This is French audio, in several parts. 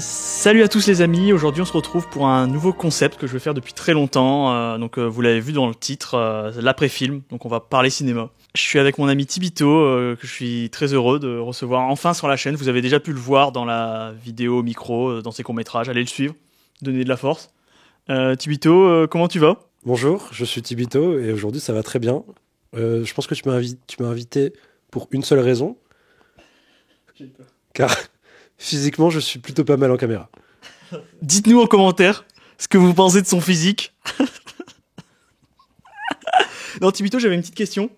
Salut à tous les amis, aujourd'hui on se retrouve pour un nouveau concept que je vais faire depuis très longtemps, vous l'avez vu dans le titre, l'après-film, donc on va parler cinéma. Je suis avec mon ami Tibito, que je suis très heureux de recevoir enfin sur la chaîne, vous avez déjà pu le voir dans la vidéo micro, dans ses courts-métrages, allez le suivre, donnez de la force. Tibito, comment tu vas? Bonjour, je suis Tibito et aujourd'hui ça va très bien. Je pense que tu m'as invité pour une seule raison, car physiquement je suis plutôt pas mal en caméra. Dites-nous en commentaire ce que vous pensez de son physique. Non Tibito, j'avais une petite question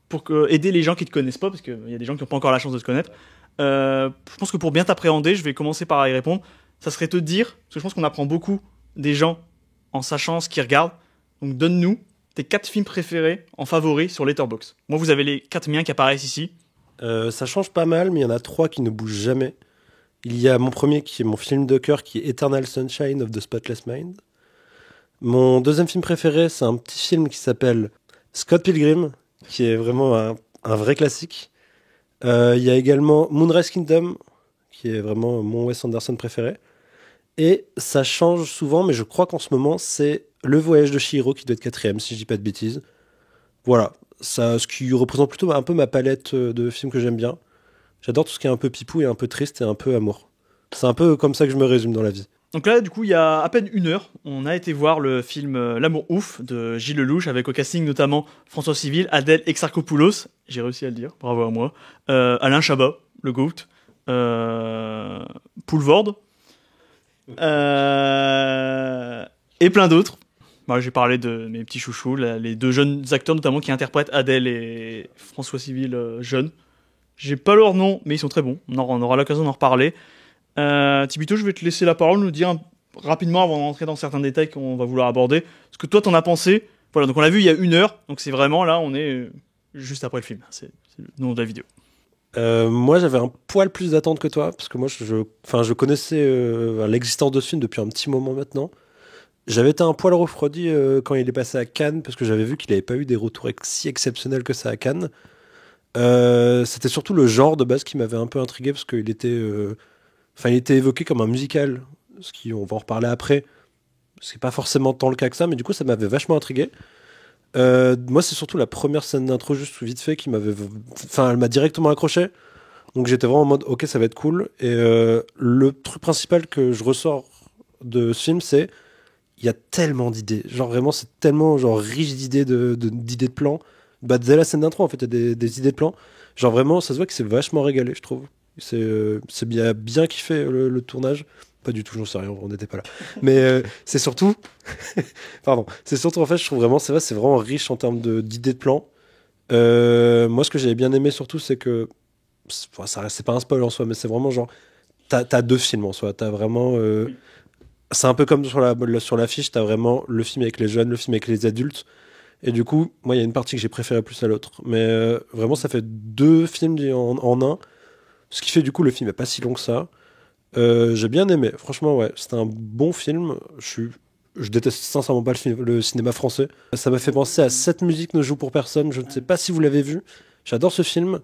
pour aider les gens qui te connaissent pas, parce qu'il y a des gens qui n'ont pas encore la chance de te connaître. Je pense que pour bien t'appréhender, je vais commencer par y répondre. Ça serait te dire, parce que je pense qu'on apprend beaucoup des gens en sachant ce qu'ils regardent. Donc donne-nous tes 4 films préférés en favoris sur Letterboxd. Moi, vous avez les 4 miens qui apparaissent ici. Ça change pas mal, mais il y en a trois qui ne bougent jamais. Il y a mon premier qui est mon film de cœur qui est Eternal Sunshine of the Spotless Mind. Mon deuxième film préféré, c'est un petit film qui s'appelle Scott Pilgrim, qui est vraiment un vrai classique. Il y a également Moonrise Kingdom, qui est vraiment mon Wes Anderson préféré. Et ça change souvent, mais je crois qu'en ce moment, c'est Le Voyage de Chihiro qui doit être quatrième, si je dis pas de bêtises. Voilà, ça, ce qui représente plutôt un peu ma palette de films que j'aime bien. J'adore tout ce qui est un peu pipou et un peu triste et un peu amour. C'est un peu comme ça que je me résume dans la vie. Donc là, du coup, il y a à peine 1 heure, on a été voir le film L'amour ouf de Gilles Lelouch, avec au casting notamment François Civil, Adèle Exarchopoulos, j'ai réussi à le dire, bravo à moi, Alain Chabat, le GOAT, Poulvord, et plein d'autres. Moi, j'ai parlé de mes petits chouchous, les 2 jeunes acteurs notamment qui interprètent Adèle et François Civil jeunes. J'ai pas leur nom, mais ils sont très bons. On aura l'occasion d'en reparler. Tibito, je vais te laisser la parole, nous dire rapidement, avant d'entrer dans certains détails qu'on va vouloir aborder, ce que toi t'en as pensé. Voilà, donc on l'a vu il y a 1 heure, donc c'est vraiment là, on est juste après le film. C'est le nom de la vidéo. Moi, j'avais un poil plus d'attente que toi, parce que moi, enfin, je connaissais l'existence de ce film depuis un petit moment maintenant. J'avais été un poil refroidi quand il est passé à Cannes, parce que j'avais vu qu'il n'avait pas eu des retours si exceptionnels que ça à Cannes. C'était surtout le genre de base qui m'avait un peu intrigué, parce qu'il était, il était évoqué comme un musical, ce qui, on va en reparler après. C'est pas forcément tant le cas que ça, mais du coup, ça m'avait vachement intrigué. Moi, c'est surtout la première scène d'intro, juste vite fait, qui m'avait. Enfin, elle m'a directement accroché. Donc, j'étais vraiment en mode, ok, ça va être cool. Et le truc principal que je ressors de ce film, c'est il y a tellement d'idées. Genre, vraiment, c'est tellement genre, riche d'idées d'idées de plans. Bah, dès la scène d'intro, en fait, il y a des idées de plans. Genre, vraiment, ça se voit que c'est vachement régalé, je trouve. C'est bien kiffé le tournage. Pas du tout, j'en sais rien, on n'était pas là. Mais c'est surtout. Pardon. C'est surtout, en fait, je trouve vraiment, c'est vraiment riche en termes d'idées de plans. Moi, ce que j'avais bien aimé surtout, c'est que. Enfin, c'est pas un spoil en soi, mais c'est vraiment genre. T'as 2 films en soi. T'as vraiment. Oui. C'est un peu comme sur l'affiche, t'as vraiment le film avec les jeunes, le film avec les adultes. Et du coup, moi, il y a une partie que j'ai préférée plus à l'autre. Mais vraiment, ça fait 2 films en un. Ce qui fait du coup, le film est pas si long que ça. J'ai bien aimé. Franchement, ouais, c'était un bon film. Je déteste sincèrement pas le cinéma français. Ça m'a fait penser à Cette musique ne joue pour personne. Je ne sais pas si vous l'avez vu. J'adore ce film.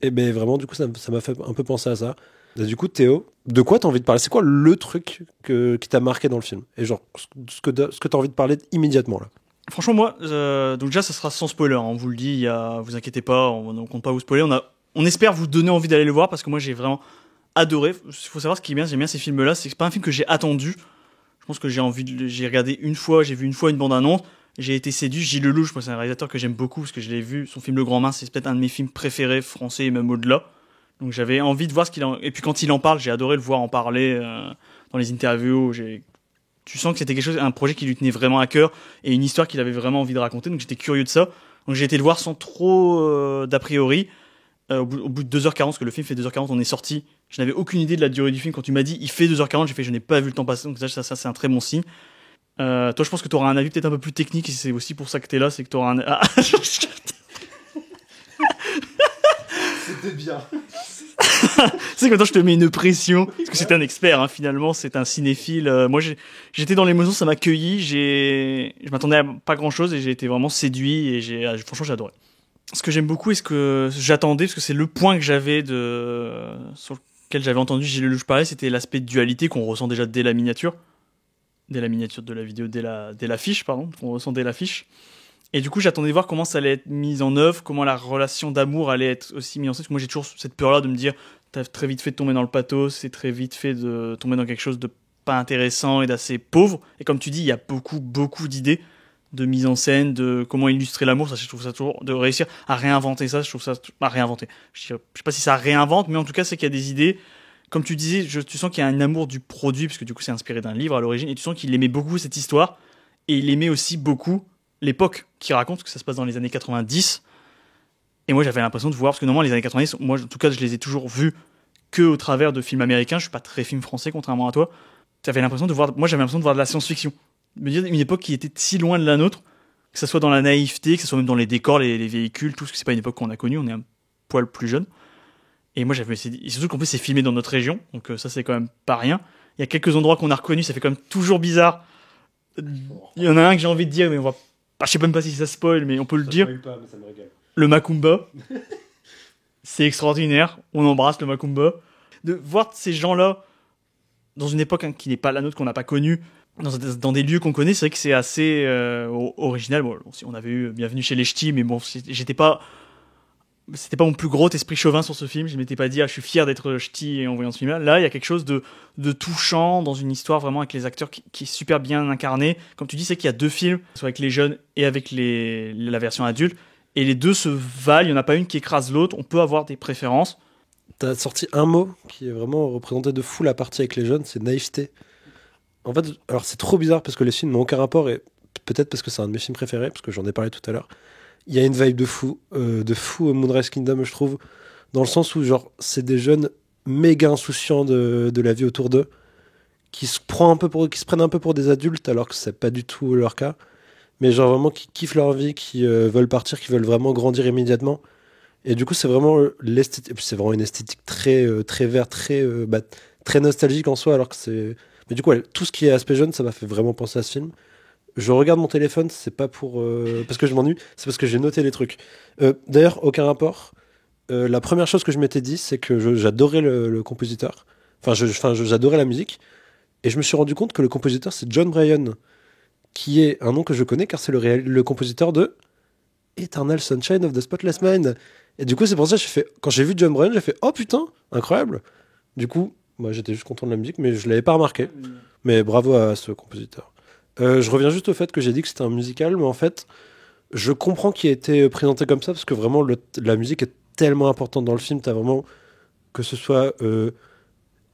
Et ben vraiment, du coup, ça m'a fait un peu penser à ça. Et du coup, Théo, de quoi t'as envie de parler? C'est quoi le truc qui t'a marqué dans le film? Et genre, ce que t'as envie de parler immédiatement là. Franchement, moi, donc déjà, ça sera sans spoiler, hein, on vous le dit, vous inquiétez pas, on ne compte pas vous spoiler. On espère vous donner envie d'aller le voir, parce que moi, j'ai vraiment adoré. Il faut savoir ce qui est bien, j'aime bien ces films-là, c'est que c'est pas un film que j'ai attendu. Je pense que j'ai regardé une fois, j'ai vu une fois une bande-annonce, j'ai été séduit. Gilles Lelouch, moi, c'est un réalisateur que j'aime beaucoup, parce que je l'ai vu, son film Le Grand Main, c'est peut-être un de mes films préférés français, et même au-delà. Donc j'avais envie de voir ce qu'il en... Et puis quand il en parle, j'ai adoré le voir en parler dans les interviews. Tu sens que c'était quelque chose, un projet qui lui tenait vraiment à cœur, et une histoire qu'il avait vraiment envie de raconter, donc j'étais curieux de ça. Donc j'ai été le voir sans trop d'a priori. Au bout de 2h40, parce que le film fait 2h40, on est sorti. Je n'avais aucune idée de la durée du film. Quand tu m'as dit il fait 2h40, j'ai fait je n'ai pas vu le temps passer, donc ça c'est un très bon signe. Toi, je pense que tu auras un avis peut-être un peu plus technique, et c'est aussi pour ça que tu es là, c'est que tu auras un. Ah, C'était bien. c'est que maintenant je te mets une pression, parce que c'est un expert, hein, finalement, c'est un cinéphile. Moi, j'étais dans l'émotion, ça m'a cueilli, je m'attendais à pas grand chose, et j'ai été vraiment séduit, et franchement, j'ai adoré. Ce que j'aime beaucoup, et ce que j'attendais, parce que c'est le point que j'avais sur duquel j'avais entendu Gilles Lelouch parler, c'était l'aspect de dualité qu'on ressent déjà dès la miniature de la vidéo, dès l'affiche, pardon, qu'on ressent dès l'affiche. Et du coup, j'attendais de voir comment ça allait être mis en œuvre, comment la relation d'amour allait être aussi mise en scène. Parce que moi, j'ai toujours cette peur-là de me dire, t'as très vite fait de tomber dans le pathos, c'est très vite fait de tomber dans quelque chose de pas intéressant et d'assez pauvre. Et comme tu dis, il y a beaucoup d'idées de mise en scène, de comment illustrer l'amour. Ça, je trouve ça toujours, de réussir à réinventer ça, je trouve ça, à réinventer. Je sais pas si ça réinvente, mais en tout cas, c'est qu'il y a des idées. Comme tu disais, tu sens qu'il y a un amour du produit, parce que du coup, c'est inspiré d'un livre à l'origine, et tu sens qu'il aimait beaucoup cette histoire, et il aimait aussi beaucoup l'époque qu'il raconte, parce que ça se passe dans les années 90. Et moi, j'avais l'impression de voir, parce que normalement, les années 90, moi, en tout cas, je les ai toujours vus que au travers de films américains. Je suis pas très film français, contrairement à toi. J'avais l'impression de voir de la science-fiction. Me dire une époque qui était si loin de la nôtre, que ça soit dans la naïveté, que ça soit même dans les décors, les véhicules, tout, parce que c'est pas une époque qu'on a connue, on est un poil plus jeune. Et moi, j'avais essayé, et surtout qu'en plus, c'est filmé dans notre région, donc ça, c'est quand même pas rien. Il y a quelques endroits qu'on a reconnus, ça fait quand même toujours bizarre. Il y en a un que j'ai envie de dire, mais on va je sais même pas si ça spoil, mais on peut le dire. Pas, mais ça me régale. Le Macumba. C'est extraordinaire. On embrasse le Macumba. De voir ces gens-là, dans une époque qui n'est pas la nôtre, qu'on n'a pas connue, dans des lieux qu'on connaît, c'est vrai que c'est assez original. Bon, on avait eu Bienvenue chez les Ch'tis, mais bon, c'était pas mon plus gros esprit chauvin sur ce film. Je m'étais pas dit, je suis fier d'être ch'ti en voyant ce film-là. Là, il y a quelque chose de touchant dans une histoire vraiment avec les acteurs qui est super bien incarné. Comme tu dis, c'est qu'il y a deux films, soit avec les jeunes et avec la version adulte. Et les deux se valent, il n'y en a pas une qui écrase l'autre. On peut avoir des préférences. T'as sorti un mot qui est vraiment représenté de fou la partie avec les jeunes, c'est naïveté. En fait, alors c'est trop bizarre parce que les films n'ont aucun rapport et peut-être parce que c'est un de mes films préférés, parce que j'en ai parlé tout à l'heure. Il y a une vibe de fou Moonrise Kingdom, je trouve, dans le sens où genre c'est des jeunes méga insouciants de la vie autour d'eux, qui se prennent un peu pour des adultes alors que c'est pas du tout leur cas, mais genre vraiment qui kiffent leur vie, qui veulent partir, qui veulent vraiment grandir immédiatement. Et du coup, c'est vraiment l'esthétique, et puis c'est vraiment une esthétique très très verte, très nostalgique en soi, alors que c'est. Mais du coup, tout ce qui est aspect jeune, ça m'a fait vraiment penser à ce film. Je regarde mon téléphone, c'est pas pour parce que je m'ennuie, c'est parce que j'ai noté les trucs. D'ailleurs, aucun rapport. La première chose que je m'étais dit, c'est que j'adorais le compositeur. J'adorais la musique. Et je me suis rendu compte que le compositeur, c'est John Bryan, qui est un nom que je connais car c'est le compositeur de Eternal Sunshine of the Spotless Mind. Et du coup, c'est pour ça que quand j'ai vu John Bryan, j'ai fait oh putain, incroyable. Du coup, moi j'étais juste content de la musique, mais je l'avais pas remarqué. Mais bravo à ce compositeur. Je reviens juste au fait que j'ai dit que c'était un musical, mais en fait, je comprends qu'il ait été présenté comme ça parce que vraiment la musique est tellement importante dans le film. T'as vraiment, que ce soit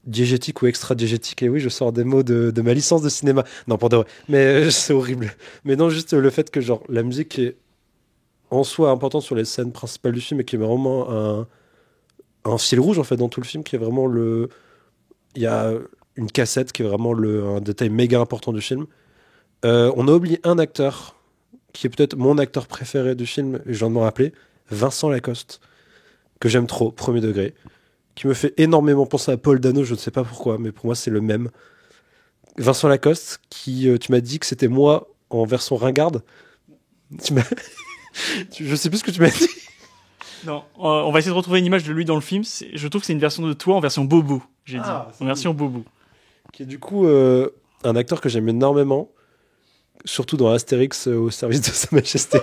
diégétique ou extra-diégétique, et oui, je sors des mots de ma licence de cinéma. Non, pour de vrai, mais c'est horrible. Mais non, juste le fait que genre la musique est en soi importante sur les scènes principales du film et qui est vraiment un fil rouge en fait dans tout le film, qui est vraiment il y a une cassette qui est vraiment un détail méga important du film. On a oublié un acteur qui est peut-être mon acteur préféré du film, et je viens de m'en rappeler, Vincent Lacoste, que j'aime trop, premier degré, qui me fait énormément penser à Paul Dano, je ne sais pas pourquoi, mais pour moi c'est le même. Vincent Lacoste, tu m'as dit que c'était moi en version ringarde. Je sais plus ce que tu m'as dit. Non, on va essayer de retrouver une image de lui dans le film. Je trouve que c'est une version de toi en version bobo, j'ai dit. En version bobo. Qui est du coup un acteur que j'aime énormément, surtout dans Astérix au service de Sa Majesté.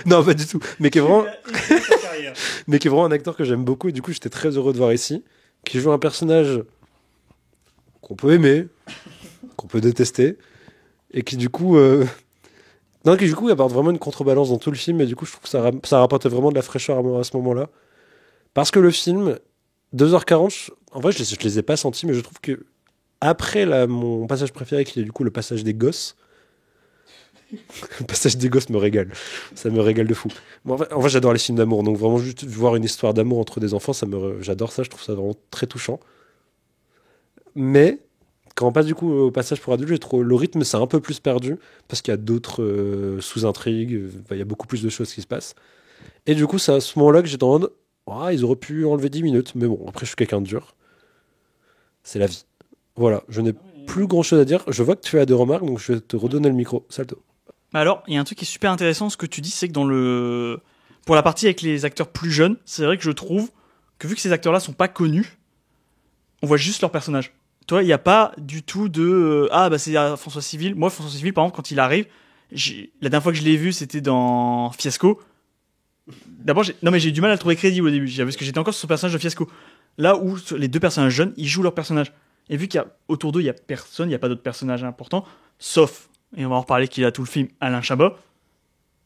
Non, pas du tout. Mais qui est vraiment un acteur que j'aime beaucoup, et du coup j'étais très heureux de voir ici, qui joue un personnage qu'on peut aimer, qu'on peut détester, et qui du coup apporte vraiment une contrebalance dans tout le film, et du coup je trouve que ça rapporte vraiment de la fraîcheur à ce moment-là. Parce que le film, 2h40, en vrai je les ai pas sentis, mais je trouve que après mon passage préféré, qui est du coup le passage des gosses, le passage des gosses me régale. Ça me régale de fou. Bon, en fait, j'adore les films d'amour, donc vraiment juste voir une histoire d'amour entre des enfants, j'adore ça, je trouve ça vraiment très touchant. Mais quand on passe du coup au passage pour adultes, le rythme c'est un peu plus perdu, parce qu'il y a d'autres sous-intrigues, il y a beaucoup plus de choses qui se passent. Et du coup, c'est à ce moment-là que j'étais en mode, ils auraient pu enlever 10 minutes, mais bon, après je suis quelqu'un de dur. C'est la vie. Voilà, je n'ai plus grand-chose à dire. Je vois que tu as des remarques, donc je vais te redonner le micro. Salto. Alors, il y a un truc qui est super intéressant, ce que tu dis, c'est que pour la partie avec les acteurs plus jeunes, c'est vrai que je trouve que vu que ces acteurs-là sont pas connus, on voit juste leur personnage. Toi, il n'y a pas du tout de c'est François Civil. Moi, François Civil, par exemple, quand il arrive, la dernière fois que je l'ai vu, c'était dans Fiasco. D'abord, j'ai eu du mal à le trouver crédible au début, parce que j'étais encore sur son personnage de Fiasco. Là où les deux personnages jeunes, ils jouent leur personnage. Et vu qu'autour d'eux, il y a personne, il n'y a pas d'autres personnages importants, sauf, et on va en reparler qu'il a tout le film, Alain Chabat.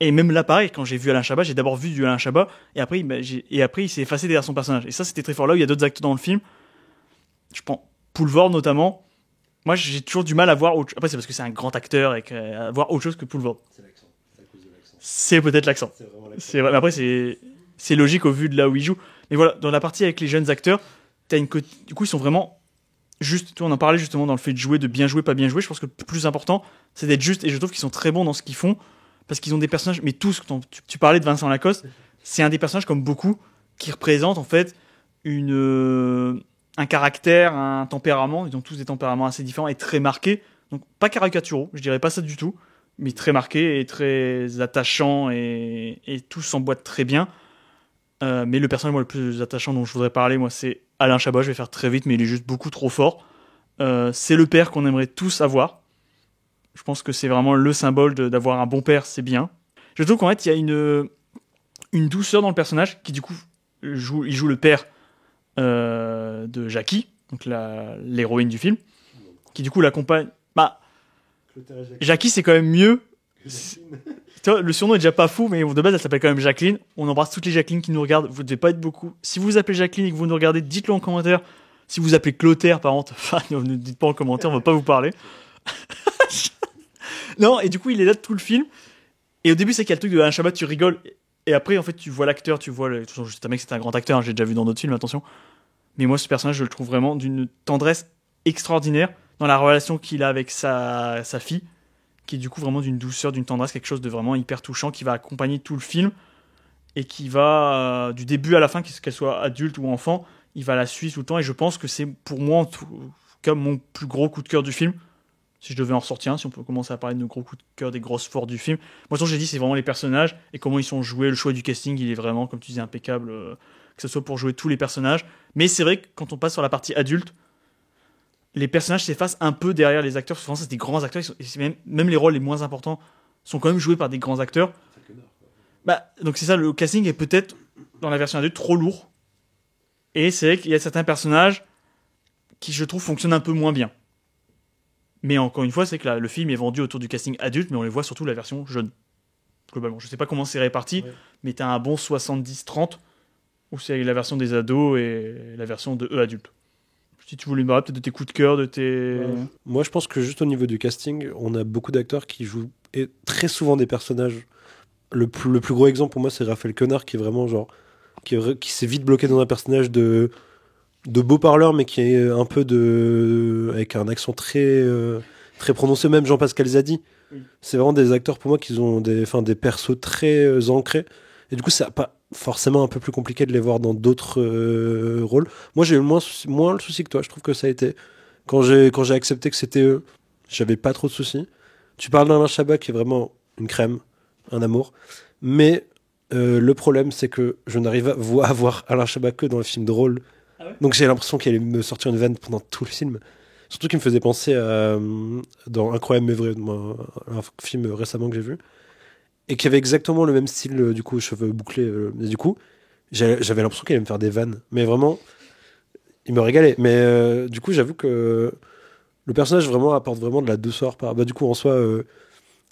Et même là, pareil, quand j'ai vu Alain Chabat, j'ai d'abord vu du Alain Chabat, et après, il s'est effacé derrière son personnage. Et ça, c'était très fort. Là où il y a d'autres acteurs dans le film, je prends Poulvord notamment. Moi, j'ai toujours du mal à voir autre chose. Après, c'est parce que c'est un grand acteur et à voir autre chose que Poulvord. C'est l'accent. C'est à cause de l'accent. C'est peut-être l'accent. C'est vraiment l'accent. C'est vrai. Mais après, c'est logique au vu de là où il joue. Mais voilà, dans la partie avec les jeunes acteurs, du coup, ils sont vraiment juste. On en parlait justement dans le fait de jouer, de bien jouer, pas bien jouer. Je pense que le plus important, c'est d'être juste. Et je trouve qu'ils sont très bons dans ce qu'ils font. Parce qu'ils ont des personnages. Mais tous, tu parlais de Vincent Lacoste, c'est un des personnages comme beaucoup qui représente en fait un caractère, un tempérament. Ils ont tous des tempéraments assez différents et très marqués. Donc, pas caricaturaux, je dirais pas ça du tout. Mais très marqués et très attachants et tous s'emboîtent très bien. Mais le personnage le plus attachant dont je voudrais parler, moi, c'est Alain Chabat. Je vais faire très vite, mais il est juste beaucoup trop fort. C'est le père qu'on aimerait tous avoir. Je pense que c'est vraiment le symbole d'avoir un bon père, c'est bien. Je trouve qu'en fait, il y a une douceur dans le personnage qui, du coup, il joue le père de Jackie, donc l'héroïne du film, qui, du coup, l'accompagne. Jackie, c'est quand même mieux. Le surnom est déjà pas fou, mais de base, elle s'appelle quand même Jacqueline. On embrasse toutes les Jacqueline qui nous regardent. Vous devez pas être beaucoup. Si vous appelez Jacqueline et que vous nous regardez, dites-le en commentaire. Si vous appelez Clotaire, par contre, ne dites pas en commentaire, on va pas vous parler. Non, et du coup, il est là de tout le film. Et au début, c'est qu'il y a le truc de Alain Chabat, tu rigoles. Et après, en fait, tu vois l'acteur, tu vois. C'est un mec, c'est un grand acteur, hein, j'ai déjà vu dans d'autres films, attention. Mais moi, ce personnage, je le trouve vraiment d'une tendresse extraordinaire dans la relation qu'il a avec sa fille, qui est du coup vraiment d'une douceur, d'une tendresse, quelque chose de vraiment hyper touchant, qui va accompagner tout le film et qui va, du début à la fin, qu'elle soit adulte ou enfant, il va la suivre tout le temps. Et je pense que c'est pour moi, en tout cas, mon plus gros coup de cœur du film. Si je devais en ressortir un, si on peut commencer à parler de nos gros coups de cœur, des grosses forces du film. Moi, ce que j'ai dit, c'est vraiment les personnages et comment ils sont joués. Le choix du casting, il est vraiment, comme tu disais, impeccable, que ce soit pour jouer tous les personnages. Mais c'est vrai que quand on passe sur la partie adulte, les personnages s'effacent un peu derrière les acteurs. Souvent, c'est des grands acteurs. Même les rôles les moins importants sont quand même joués par des grands acteurs. Donc c'est ça, le casting est peut-être, dans la version adulte, trop lourd. Et c'est vrai qu'il y a certains personnages qui, je trouve, fonctionnent un peu moins bien. Mais encore une fois, c'est que le film est vendu autour du casting adulte, mais on les voit surtout la version jeune. Globalement, je sais pas comment c'est réparti, mais t'as un bon 70-30, où c'est la version des ados et la version de eux adultes. Si tu voulais me parler peut-être de tes coups de cœur, de tes... Moi, je pense que juste au niveau du casting, on a beaucoup d'acteurs qui jouent très souvent des personnages. Le plus gros exemple pour moi, c'est Raphaël Quenard, qui est vraiment genre... qui s'est vite bloqué dans un personnage de beau parleur, mais qui est un peu avec un accent très prononcé, même Jean-Pascal Zadi. Oui. C'est vraiment des acteurs pour moi qui ont des persos très ancrés. Et du coup, c'est pas forcément un peu plus compliqué de les voir dans d'autres rôles. Moi, j'ai eu moins le souci que toi. Je trouve que ça a été... Quand j'ai accepté que c'était eux, j'avais pas trop de soucis. Tu parles d'Alain Chabat qui est vraiment une crème, un amour. Mais le problème, c'est que je n'arrive à voir Alain Chabat que dans les films drôles. Ah ouais. Donc j'ai l'impression qu'il allait me sortir une vanne pendant tout le film. Surtout qu'il me faisait penser à dans Incroyable mais vrai, un film récemment que j'ai vu, et qui avait exactement le même style, du coup, cheveux bouclés. Et du coup, j'avais l'impression qu'il allait me faire des vannes. Mais vraiment, il me régalait. Mais du coup, j'avoue que le personnage vraiment apporte vraiment de la douceur. Du coup, en soi,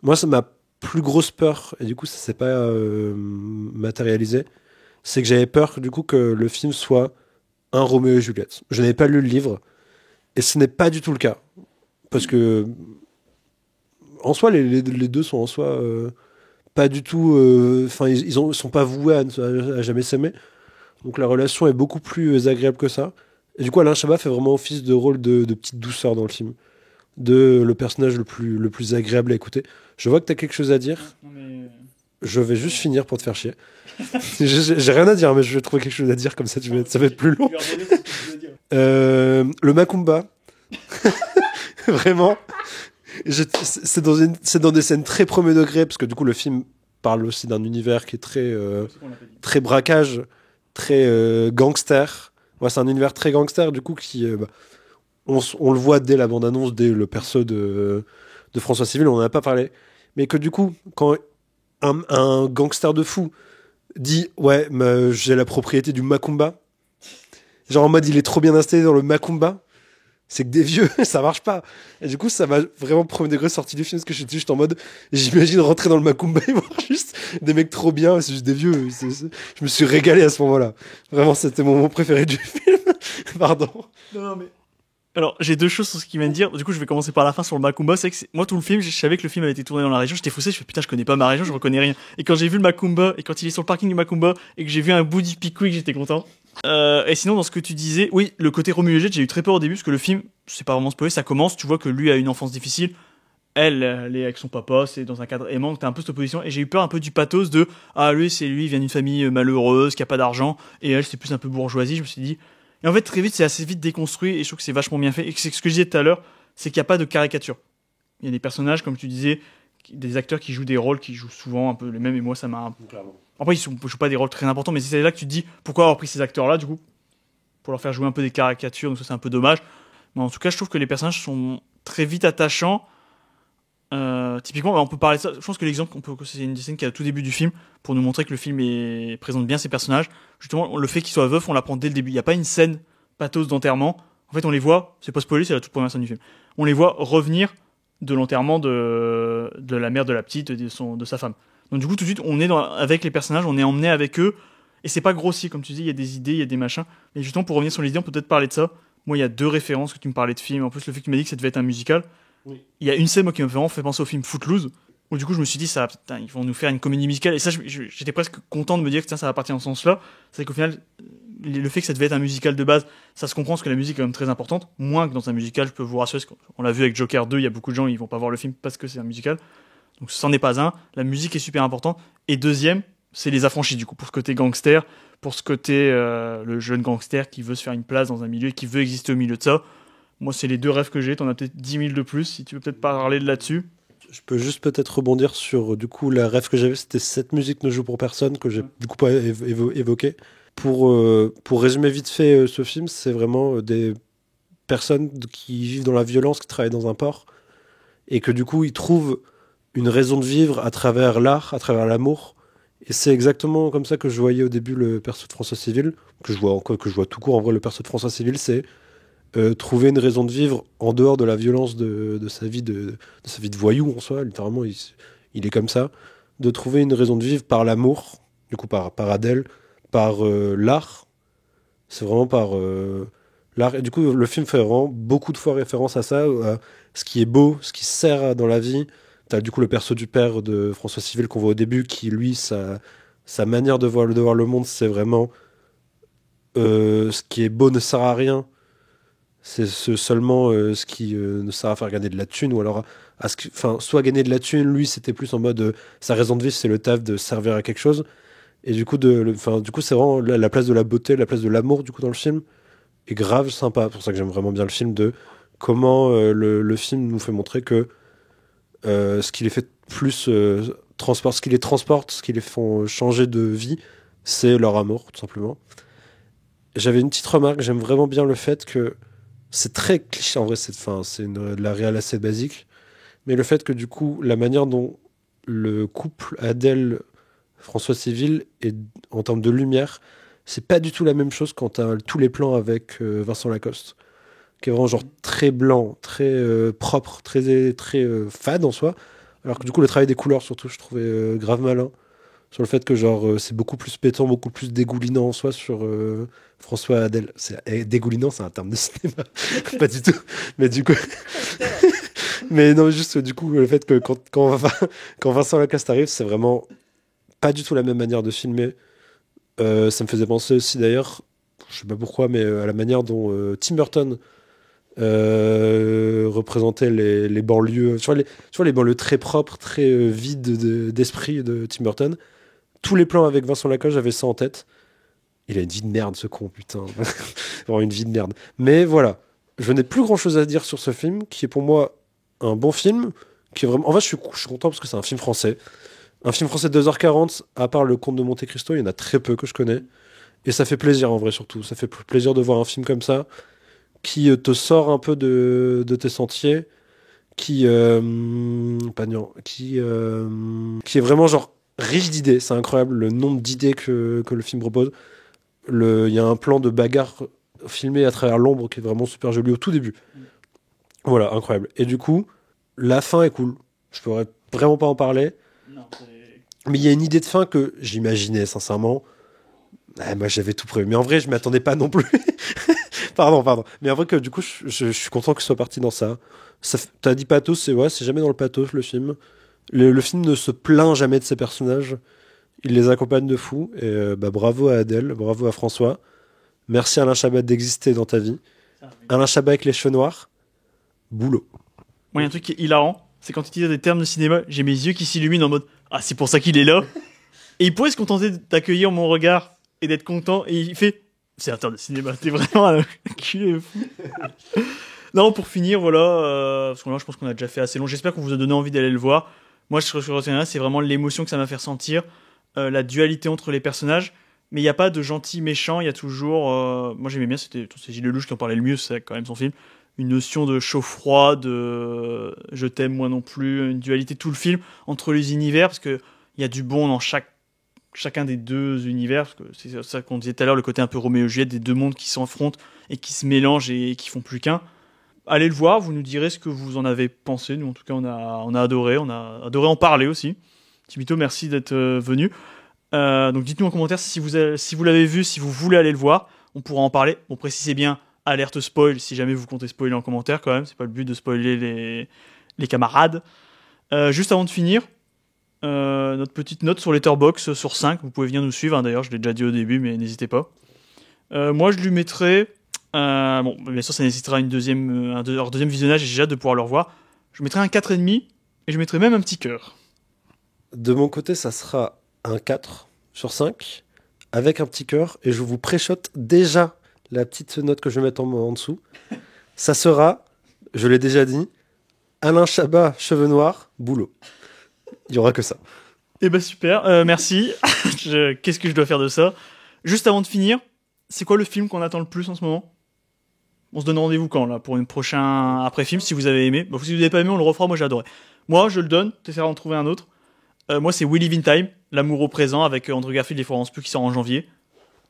moi, c'est ma plus grosse peur, et du coup, ça s'est pas matérialisé. C'est que j'avais peur, du coup, que le film soit un Roméo et Juliette. Je n'avais pas lu le livre, et ce n'est pas du tout le cas. Parce que, en soi, les deux sont en soi pas du tout... ils sont pas voués à jamais s'aimer. Donc la relation est beaucoup plus agréable que ça. Et du coup, Alain Chabat fait vraiment office de rôle de petite douceur dans le film. De le personnage le plus agréable à écouter. Je vois que tu as quelque chose à dire. Non, mais... Je vais juste finir pour te faire chier. J'ai rien à dire, mais je vais trouver quelque chose à dire, comme ça ça va être plus long. Le Macumba. Vraiment. C'est dans des scènes très premier degré, parce que du coup, le film parle aussi d'un univers qui est très braquage. très gangster. Ouais, c'est un univers très gangster, du coup, qui, on le voit dès la bande-annonce, dès le perso de François Civil, on n'en a pas parlé. Mais que du coup, quand un gangster de fou dit ouais, j'ai la propriété du Macumba, genre en mode il est trop bien installé dans le Macumba, c'est que des vieux, ça marche pas. Et du coup, ça m'a vraiment premier degré sorti du film parce que j'étais juste en mode, j'imagine rentrer dans le Macumba et voir juste des mecs trop bien, c'est juste des vieux. Je me suis régalé à ce moment-là. Vraiment, c'était mon moment préféré du film. Pardon. Non, mais alors, j'ai deux choses sur ce qu'il vient de dire. Du coup, je vais commencer par la fin sur le Macumba. C'est que moi, tout le film, je savais que le film avait été tourné dans la région. J'étais faussé. Je fais putain, je connais pas ma région, je reconnais rien. Et quand j'ai vu le Macumba, et quand il est sur le parking du Macumba, et que j'ai vu un bout du Pickwick, j'étais content. Et sinon, dans ce que tu disais, oui, le côté Roméo et Juliette, j'ai eu très peur au début, parce que le film, c'est pas vraiment spoilé, ça commence, tu vois que lui a une enfance difficile. Elle est avec son papa, c'est dans un cadre aimant, donc t'as un peu cette opposition. Et j'ai eu peur un peu du pathos de, ah, lui, il vient d'une famille malheureuse, qui a pas d'argent, et elle, c'est plus un peu bourgeoisie. Je me suis dit, et en fait, très vite, c'est assez vite déconstruit et je trouve que c'est vachement bien fait. Et c'est ce que je disais tout à l'heure, c'est qu'il n'y a pas de caricature. Il y a des personnages, comme tu disais, des acteurs qui jouent des rôles qui jouent souvent un peu les mêmes. Et moi, ça m'a. Clairement. Après, ils ne jouent pas des rôles très importants, mais c'est là que tu te dis pourquoi avoir pris ces acteurs-là, du coup, pour leur faire jouer un peu des caricatures. Donc, ça, c'est un peu dommage. Mais en tout cas, je trouve que les personnages sont très vite attachants. Typiquement, on peut parler de ça. Je pense que l'exemple, c'est une scène qui est au tout début du film pour nous montrer que le film présente bien ses personnages. Justement, le fait qu'ils soient veufs, on l'apprend dès le début. Il n'y a pas une scène pathos d'enterrement. En fait, on les voit, c'est pas spoilé, c'est la toute première scène du film. On les voit revenir de l'enterrement de la mère de la petite, de sa femme. Donc, du coup, tout de suite, on est avec les personnages, on est emmené avec eux. Et c'est pas grossier, comme tu dis, il y a des idées, il y a des machins. Mais justement, pour revenir sur les idées, on peut peut-être parler de ça. Moi, il y a deux références que tu me parlais de films. En plus, le fait que tu m'as dit que ça devait être un musical. Oui. Il y a une scène moi, qui m'a vraiment fait penser au film Footloose, où du coup je me suis dit, putain, ils vont nous faire une comédie musicale. Et ça, j'étais presque content de me dire que tiens, ça va partir dans ce sens-là. C'est qu'au final, le fait que ça devait être un musical de base, ça se comprend parce que la musique est quand même très importante. Moins que dans un musical, je peux vous rassurer. On l'a vu avec Joker 2, il y a beaucoup de gens, ils vont pas voir le film parce que c'est un musical. Donc c'en est pas un. La musique est super importante. Et deuxième, c'est les affranchis du coup, pour ce côté gangster, pour ce côté le jeune gangster qui veut se faire une place dans un milieu, qui veut exister au milieu de ça. Moi, c'est les deux rêves que j'ai. T'en as peut-être 10 000 de plus. Si tu veux peut-être parler de là-dessus. Je peux juste peut-être rebondir sur, du coup, la rêve que j'avais, c'était cette musique ne joue pour personne, que j'ai du coup pas évoqué. Pour résumer vite fait ce film, c'est vraiment des personnes qui vivent dans la violence, qui travaillent dans un port, et que du coup, ils trouvent une raison de vivre à travers l'art, à travers l'amour. Et c'est exactement comme ça que je voyais au début le perso de François Civil, que je vois tout court. En vrai, le perso de François Civil, c'est trouver une raison de vivre en dehors de la violence de sa vie de sa vie de voyou en soi, littéralement il est comme ça, de trouver une raison de vivre par l'amour, du coup par Adèle, par l'art, c'est vraiment par l'art, et du coup le film fait vraiment beaucoup de fois référence à ça, à ce qui est beau, ce qui sert dans la vie. T'as du coup le perso du père de François Civil qu'on voit au début, qui lui sa manière de voir le monde, c'est vraiment ce qui est beau ne sert à rien. C'est seulement ce qui ne sert à faire gagner de la thune, ou alors soit gagner de la thune, lui c'était plus en mode sa raison de vivre c'est le taf de servir à quelque chose, et du coup du coup c'est vraiment la place de la beauté, la place de l'amour du coup dans le film est grave sympa. C'est pour ça que j'aime vraiment bien le film, de comment le film nous fait montrer que ce qui les fait plus ce qui les transporte, ce qui les font changer de vie, c'est leur amour tout simplement. J'avais une petite remarque, j'aime vraiment bien le fait que c'est très cliché, en vrai, de la réal assez basique. Mais le fait que, du coup, la manière dont le couple Adèle-François Civil est en termes de lumière, c'est pas du tout la même chose quand t'as tous les plans avec Vincent Lacoste, qui est vraiment genre très blanc, très propre, très fade en soi. Alors que, du coup, le travail des couleurs, surtout, je trouvais grave malin. Sur le fait que genre c'est beaucoup plus pétant, beaucoup plus dégoulinant en soi sur François Adèle. Dégoulinant, c'est un terme de cinéma. Pas du tout. Mais du coup. Mais non, juste du coup, le fait que quand Vincent Lacoste arrive, c'est vraiment pas du tout la même manière de filmer. Ça me faisait penser aussi d'ailleurs, je sais pas pourquoi, mais à la manière dont Tim Burton représentait les banlieues. Tu vois, les banlieues très propres, très vides d'esprit de Tim Burton. Tous les plans avec Vincent Lacoste, j'avais ça en tête. Il a une vie de merde, ce con, putain. Vraiment une vie de merde. Mais voilà, je n'ai plus grand-chose à dire sur ce film, qui est pour moi un bon film, qui est vraiment... En fait, je suis content parce que c'est un film français. Un film français de 2h40, à part Le Comte de Monte-Cristo, il y en a très peu que je connais. Et ça fait plaisir en vrai surtout. Ça fait plaisir de voir un film comme ça qui te sort un peu de tes sentiers, qui pas nuant, qui est vraiment genre riche d'idées. C'est incroyable le nombre d'idées que le film propose. Il y a un plan de bagarre filmé à travers l'ombre qui est vraiment super joli au tout début. Voilà, incroyable. Et du coup, la fin est cool. Je pourrais vraiment pas en parler. Non, Mais il y a une idée de fin que j'imaginais sincèrement. Ah, moi j'avais tout prévu. Mais en vrai, je m'attendais pas non plus. Pardon. Mais en vrai que du coup, je suis content que ce soit parti dans ça. T'as dit pathos, c'est jamais dans le pathos le film. Le film ne se plaint jamais de ses personnages. Il les accompagne de fou. Et bravo à Adèle, bravo à François. Merci Alain Chabat d'exister dans ta vie. Alain Chabat avec les cheveux noirs. Boulot. Moi, il y a un truc qui est hilarant, c'est quand tu utilises des termes de cinéma, j'ai mes yeux qui s'illuminent en mode ah, c'est pour ça qu'il est là. Et il pourrait se contenter d'accueillir mon regard et d'être content. Et il fait c'est un terme de cinéma, t'es vraiment un culé fou. Non, pour finir, voilà, parce que là, je pense qu'on a déjà fait assez long. J'espère qu'on vous a donné envie d'aller le voir. Moi, ce que je retiendrai, c'est vraiment l'émotion que ça m'a fait ressentir, la dualité entre les personnages. Mais il n'y a pas de gentil méchant, il y a toujours. Moi, j'aimais bien, c'est Gilles Lelouch qui en parlait le mieux, c'est quand même son film. Une notion de chaud-froid, de je t'aime moi non plus, une dualité tout le film entre les univers, parce qu'il y a du bon dans chacun des deux univers, parce que c'est ça qu'on disait tout à l'heure, le côté un peu Roméo et Juliette, des deux mondes qui s'affrontent et qui se mélangent et qui font plus qu'un. Allez le voir, vous nous direz ce que vous en avez pensé. Nous, en tout cas, on a adoré en parler aussi. Tibito, merci d'être venu. Donc dites-nous en commentaire si vous l'avez vu, si vous voulez aller le voir, on pourra en parler. Bon, précisez bien, alerte spoil, si jamais vous comptez spoiler en commentaire quand même, c'est pas le but de spoiler les camarades. Juste avant de finir, notre petite note sur Letterboxd sur 5, vous pouvez venir nous suivre, hein, d'ailleurs je l'ai déjà dit au début mais n'hésitez pas. Moi je lui mettrai, bon bien sûr ça nécessitera un deuxième visionnage et j'ai hâte de pouvoir le revoir, je mettrai un 4,5 et je mettrai même un petit cœur. De mon côté, ça sera un 4 sur 5 avec un petit cœur et je vous préchote déjà la petite note que je vais mettre en dessous. Ça sera, je l'ai déjà dit, Alain Chabat, cheveux noirs, boulot. Il y aura que ça. Eh ben super, merci. Qu'est-ce que je dois faire de ça? Juste avant de finir, c'est quoi le film qu'on attend le plus en ce moment? On se donne rendez-vous quand là pour une prochain après-film si vous avez aimé. Bon, si vous n'avez pas aimé, on le refera. Moi j'ai adoré. Moi je le donne. T'essaieras d'en trouver un autre. Moi c'est We Live in Time, l'amour au présent avec Andrew Garfield et Florence Pugh qui sort en janvier.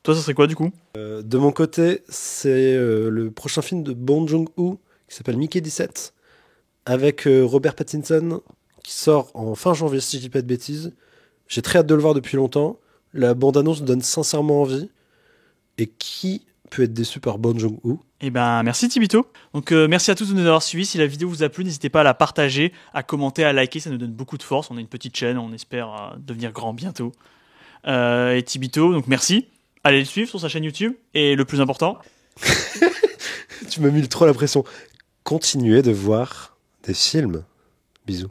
Toi ça serait quoi du coup? De mon côté, c'est le prochain film de Bong Joon-ho qui s'appelle Mickey 17 avec Robert Pattinson qui sort en fin janvier si je dis pas de bêtises. J'ai très hâte de le voir depuis longtemps. La bande-annonce donne sincèrement envie. Et qui peut être déçu par Bong Joon-ho? Eh ben merci Tibito. Donc merci à tous de nous avoir suivis. Si la vidéo vous a plu, n'hésitez pas à la partager, à commenter, à liker, ça nous donne beaucoup de force. On a une petite chaîne, on espère devenir grand bientôt. Et Tibito, donc merci. Allez le suivre sur sa chaîne YouTube. Et le plus important... Tu m'as mis trop la pression. Continuez de voir des films. Bisous.